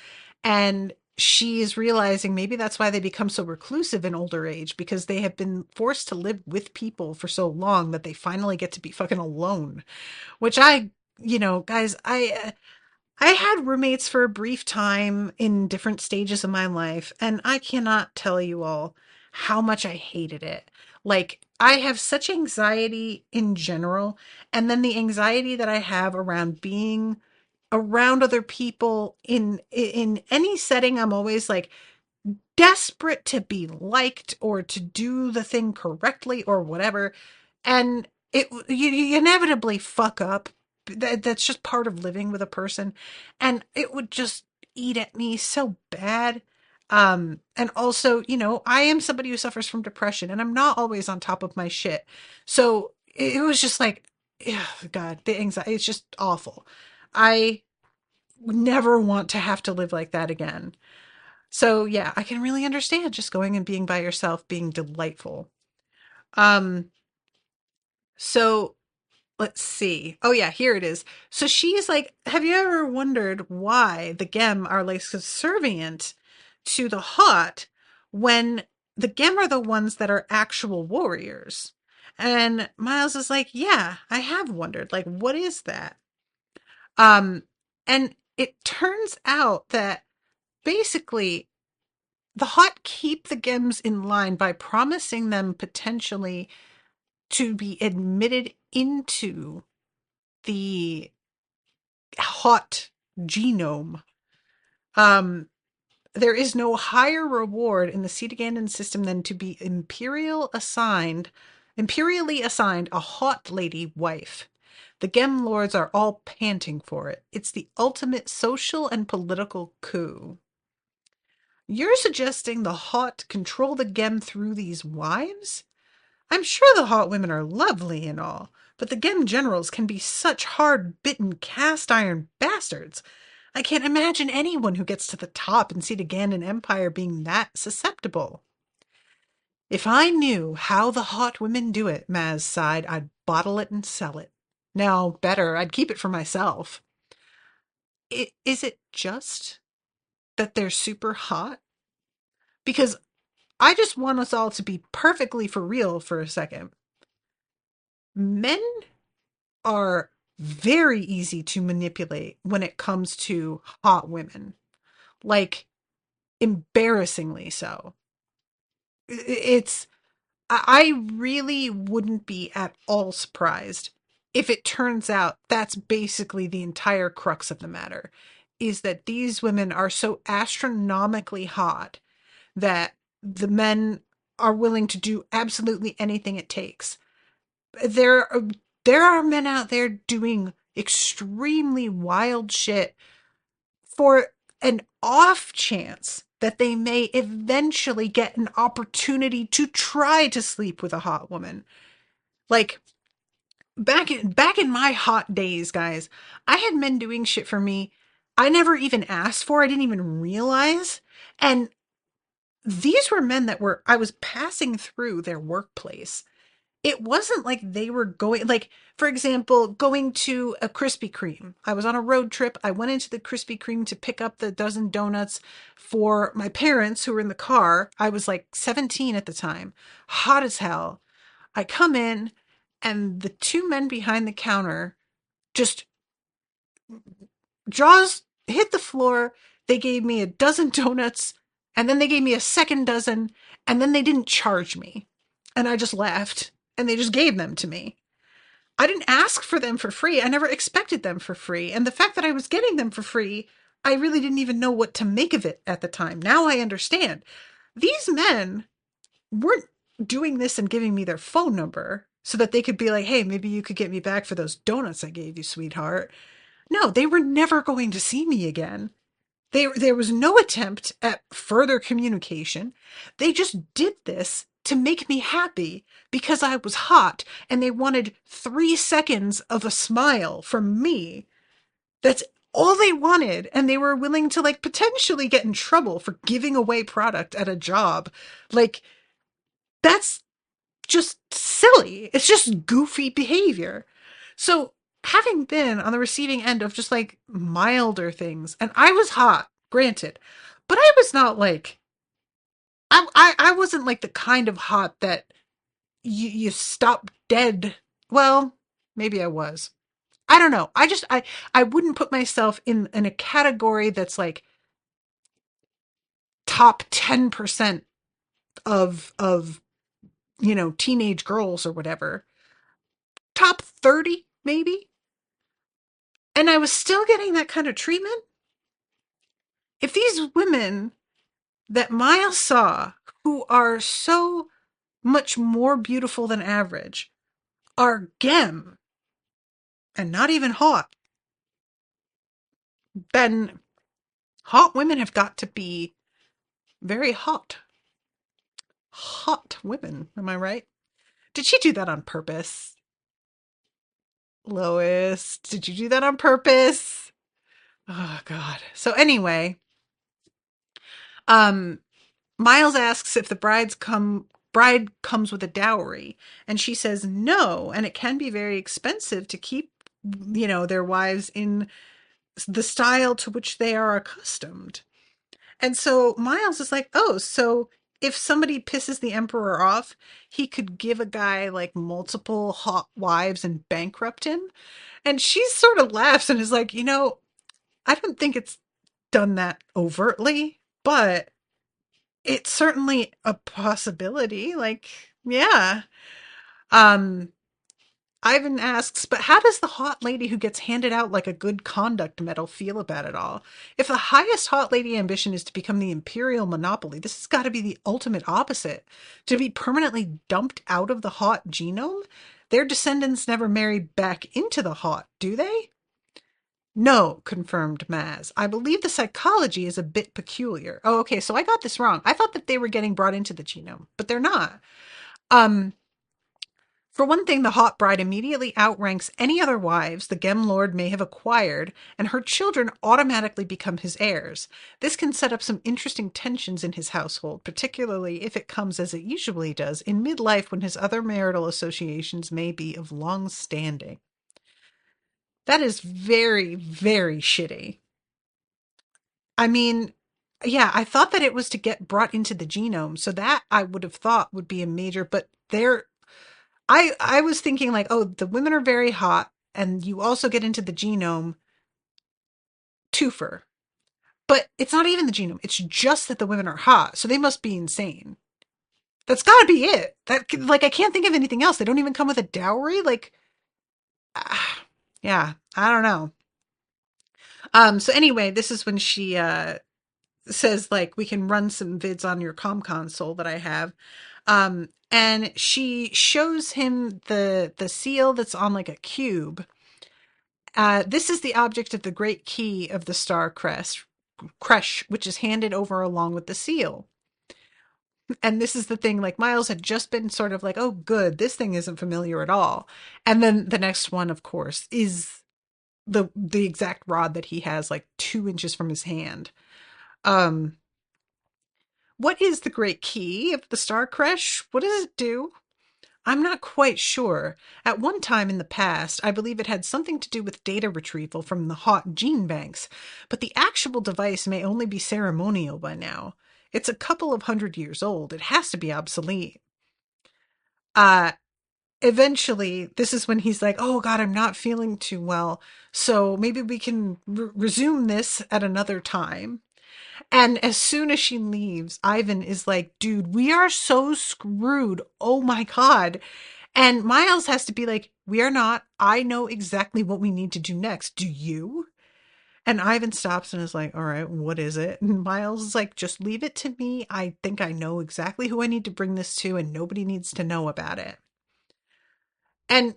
And she is realizing maybe that's why they become so reclusive in older age, because they have been forced to live with people for so long that they finally get to be fucking alone. Which guys, I had roommates for a brief time in different stages of my life, and I cannot tell you all how much I hated it. Like, I have such anxiety in general, and then the anxiety that I have around being around other people in any setting, I'm always like desperate to be liked or to do the thing correctly or whatever. And you inevitably fuck up. That's just part of living with a person, and it would just eat at me so bad. And also, I am somebody who suffers from depression, and I'm not always on top of my shit. So it was just like, ugh, God, the anxiety, it's just awful. I never want to have to live like that again. So yeah, I can really understand just going and being by yourself being delightful. Um, so let's see. Oh yeah, here it is. So she's like, have you ever wondered why the Gem are like subservient to the Hot when the Gem are the ones that are actual warriors? And Miles is like, yeah, I have wondered. Like, what is that? Um, and it turns out that basically the Hot keep the Gems in line by promising them potentially to be admitted into the Hot genome. Um, there is no higher reward in the Cetagandan system than to be imperially assigned a Hot lady wife. The Gem Lords are all panting for it. It's the ultimate social and political coup. You're suggesting the hot control the gem through these wives? I'm sure the hot women are lovely and all, but the gem generals can be such hard-bitten cast-iron bastards. I can't imagine anyone who gets to the top in Cetaganda Empire being that susceptible. If I knew how the hot women do it, Maz sighed, I'd bottle it and sell it. No, better, I'd keep it for myself. Is it just that they're super hot? Because I just want us all to be perfectly for real for a second. Men are very easy to manipulate when it comes to hot women. Like, embarrassingly so. It's I really wouldn't be at all surprised if it turns out that's basically the entire crux of the matter, is that these women are so astronomically hot that the men are willing to do absolutely anything it takes. There are, there are men out there doing extremely wild shit for an off chance that they may eventually get an opportunity to try to sleep with a hot woman. Like back in my hot days, guys, I had men doing shit for me I never even asked for, I didn't even realize. And these were men that were I was passing through their workplace. It wasn't like they were going, like, for example, going to a Krispy Kreme. I was on a road trip. I went into the Krispy Kreme to pick up the dozen donuts for my parents who were in the car. I was like 17 at the time, hot as hell. I come in, and the two men behind the counter just jaws hit the floor. They gave me a dozen donuts, and then they gave me a second dozen, and then they didn't charge me. And I just left, and they just gave them to me. I didn't ask for them for free. I never expected them for free. And the fact that I was getting them for free, I really didn't even know what to make of it at the time. Now I understand. These men weren't doing this and giving me their phone number so that they could be like, hey, maybe you could get me back for those donuts I gave you, sweetheart. No, they were never going to see me again. There was no attempt at further communication. They just did this to make me happy because I was hot and they wanted 3 seconds of a smile from me. That's all they wanted. And they were willing to, like, potentially get in trouble for giving away product at a job. Like, that's just silly. It's just goofy behavior. So, having been on the receiving end of just like milder things, and I was hot, granted, but I was not like I wasn't like the kind of hot that you stop dead. Well, maybe I was. I don't know. I wouldn't put myself in a category that's like top 10% of teenage girls or whatever. Top 30 maybe. And I was still getting that kind of treatment. If these women that Miles saw, who are so much more beautiful than average, are gem and not even hot, then hot women have got to be very hot. Hot women, am I right? Did she do that on purpose? Lois, did you do that on purpose? Oh God. So anyway, um Miles asks if the bride comes with a dowry, and she says no, and it can be very expensive to keep, their wives in the style to which they are accustomed. And so Miles is like, "Oh, so if somebody pisses the emperor off, he could give a guy like multiple hot wives and bankrupt him." And she sort of laughs and is like, I don't think it's done that overtly, but it's certainly a possibility. Like, yeah. Um, Ivan asks, but how does the hot lady who gets handed out like a good conduct medal feel about it all? If the highest hot lady ambition is to become the imperial monopoly, this has got to be the ultimate opposite. To be permanently dumped out of the hot genome? Their descendants never marry back into the hot, do they? No, confirmed Maz. I believe the psychology is a bit peculiar. Oh, okay, so I got this wrong. I thought that they were getting brought into the genome, but they're not. Um, For one thing, the hot bride immediately outranks any other wives the Gem Lord may have acquired, and her children automatically become his heirs. This can set up some interesting tensions in his household, particularly if it comes, as it usually does, in midlife when his other marital associations may be of long standing. That is very, very shitty. I mean, yeah, I thought that it was to get brought into the genome, so that I would have thought would be a major, but I was thinking like, oh, the women are very hot, and you also get into the genome twofer. But it's not even the genome. It's just that the women are hot, so they must be insane. That's got to be it. That like I can't think of anything else. They don't even come with a dowry. Like, yeah, I don't know. So anyway, this is when she says like we can run some vids on your comm console that I have. And she shows him the seal that's on like a cube. This is the object of the great key of the star creche, which is handed over along with the seal. And this is the thing, like Miles had just been sort of like, oh, good, this thing isn't familiar at all. And then the next one, of course, is the exact rod that he has like 2 inches from his hand. Um, what is the great key of the star creche? What does it do? I'm not quite sure. At one time in the past, I believe it had something to do with data retrieval from the hot gene banks, but the actual device may only be ceremonial by now. It's a couple of 100 years old. It has to be obsolete. Uh, Eventually, this is when he's like, oh God, I'm not feeling too well. So maybe we can resume this at another time. And as soon as she leaves, Ivan is like, dude, we are so screwed. Oh my God. And Miles has to be like, we are not. I know exactly what we need to do next. Do you? And Ivan stops and is like, all right, what is it? And Miles is like, just leave it to me. I think I know exactly who I need to bring this to, and nobody needs to know about it. And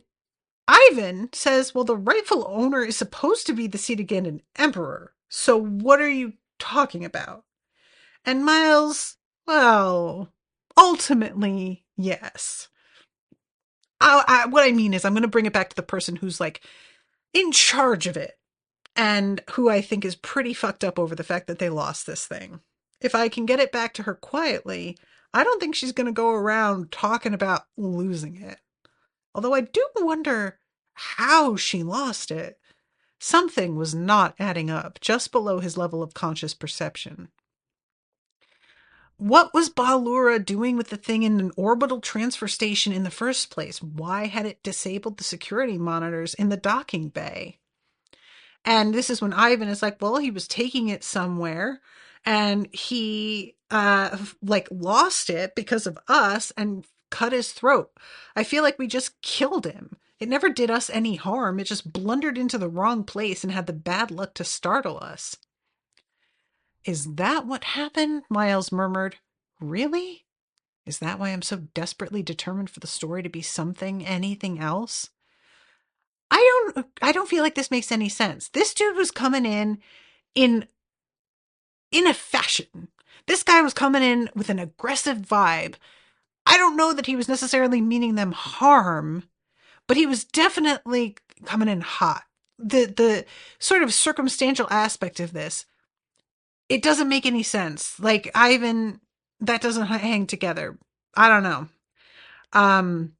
Ivan says, well, the rightful owner is supposed to be the Cetaganda emperor. So what are you talking about? And Miles, well, ultimately, yes. What I mean is, I'm going to bring it back to the person who's like in charge of it and who I think is pretty fucked up over the fact that they lost this thing. If I can get it back to her quietly, I don't think she's going to go around talking about losing it. Although I do wonder how she lost it. Something was not adding up, just below his level of conscious perception. What was Balura doing with the thing in an orbital transfer station in the first place? Why had it disabled the security monitors in the docking bay? And this is when Ivan is like, well, he was taking it somewhere and he like lost it because of us and cut his throat. I feel like we just killed him. It never did us any harm. It just blundered into the wrong place and had the bad luck to startle us. Is that what happened? Miles murmured. Really? Is that why I'm so desperately determined for the story to be something, anything else? I don't feel like this makes any sense. This dude was coming in in a fashion. This guy was coming in with an aggressive vibe. I don't know that he was necessarily meaning them harm, but he was definitely coming in hot. The sort of circumstantial aspect of this, it doesn't make any sense. Like Ivan, that doesn't hang together. I don't know. Um,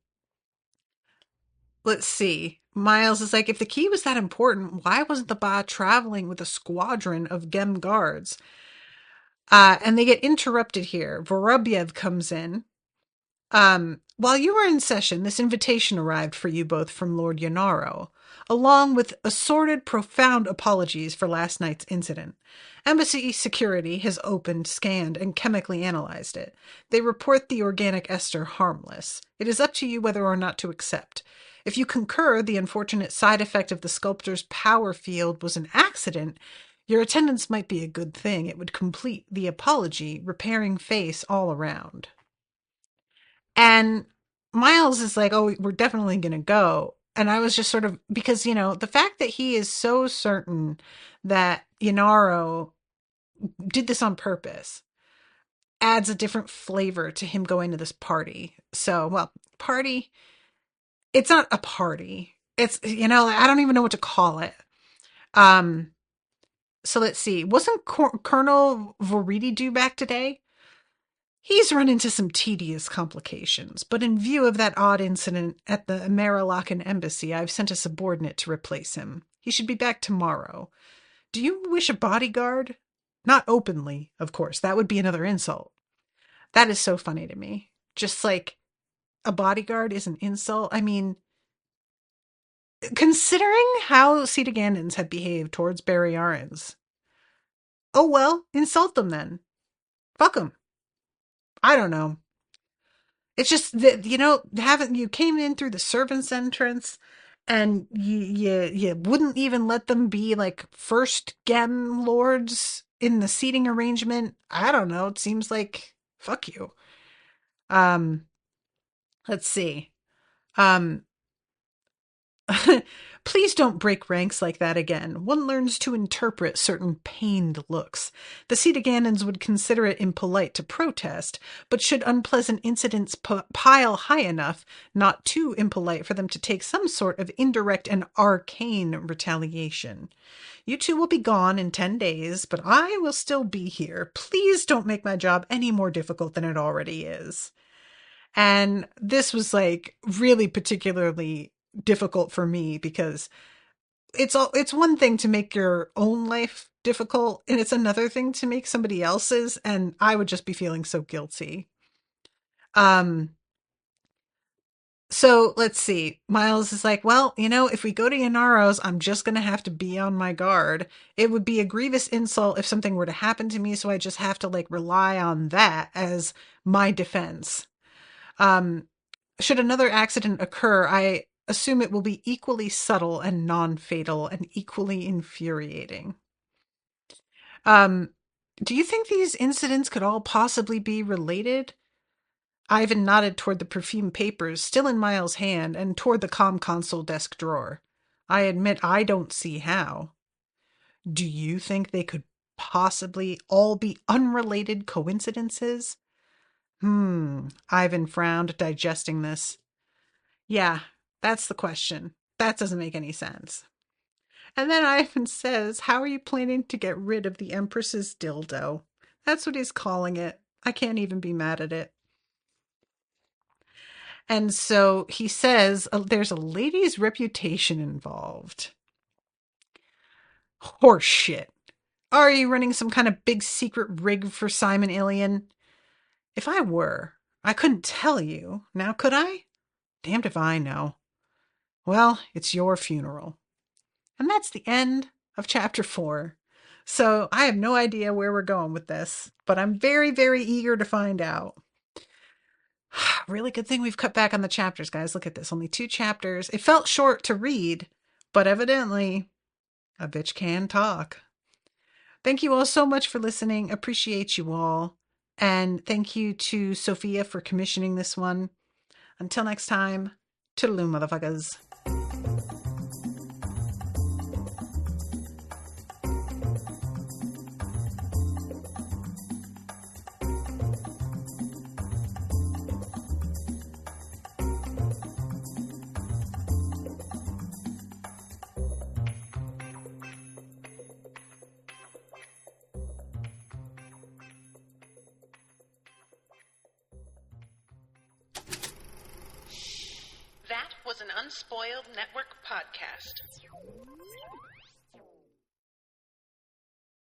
let's see. Miles is like, if the key was that important, why wasn't the Ba traveling with a squadron of Gem guards? And they get interrupted here. Vorobyev comes in. While you were in session, this invitation arrived for you both from Lord Yenaro, along with assorted, profound apologies for last night's incident. Embassy security has opened, scanned, and chemically analyzed it. They report the organic ester harmless. It is up to you whether or not to accept. If you concur the unfortunate side effect of the sculptor's power field was an accident, your attendance might be a good thing. It would complete the apology, repairing face all around. And Miles is like, oh, we're definitely going to go. And I was just sort of, because, the fact that he is so certain that Yenaro did this on purpose adds a different flavor to him going to this party. So, well, party, it's not a party. It's, I don't even know what to call it. So let's see. Wasn't Colonel Voriti due back today? He's run into some tedious complications, but in view of that odd incident at the Amerilakan embassy, I've sent a subordinate to replace him. He should be back tomorrow. Do you wish a bodyguard? Not openly, of course. That would be another insult. That is so funny to me. Just like a bodyguard is an insult. I mean, considering how Cetagandans have behaved towards Baryarans. Oh well, insult them then. Fuck them. I don't know. It's just that, haven't you came in through the servants' entrance and you wouldn't even let them be like first gem lords in the seating arrangement. I don't know. It seems like fuck you. Um, let's see. Um, Please don't break ranks like that again. One learns to interpret certain pained looks. The Cetagandans would consider it impolite to protest, but should unpleasant incidents pile high enough, not too impolite for them to take some sort of indirect and arcane retaliation. You two will be gone in 10 days, but I will still be here. Please don't make my job any more difficult than it already is. And this was like really particularly difficult for me because it's one thing to make your own life difficult and it's another thing to make somebody else's, and I would just be feeling so guilty. Um so let's see. Miles is like, well, if we go to Yenaro's, I'm just going to have to be on my guard. It would be a grievous insult if something were to happen to me, so I just have to like rely on that as my defense. Should another accident occur, I assume it will be equally subtle and non-fatal and equally infuriating. Um, do you think these incidents could all possibly be related? Ivan nodded toward the perfumed papers still in Miles' hand and toward the comm console desk drawer. I admit I don't see how. Do you think they could possibly all be unrelated coincidences? Ivan frowned, digesting this. Yeah, that's the question. That doesn't make any sense. And then Ivan says, how are you planning to get rid of the Empress's dildo? That's what he's calling it. I can't even be mad at it. And so he says there's a lady's reputation involved. Horseshit. Are you running some kind of big secret rig for Simon Ilian? If I were, I couldn't tell you. Now could I? Damned if I know. Well, it's your funeral. And that's the end of chapter 4. So I have no idea where we're going with this, but I'm very, very eager to find out. Really good thing we've cut back on the chapters, guys. Look at this. Only 2 chapters. It felt short to read, but evidently a bitch can talk. Thank you all so much for listening. Appreciate you all. And thank you to Sofia for commissioning this one. Until next time, toodaloo, motherfuckers. That was an Unspoiled Network podcast.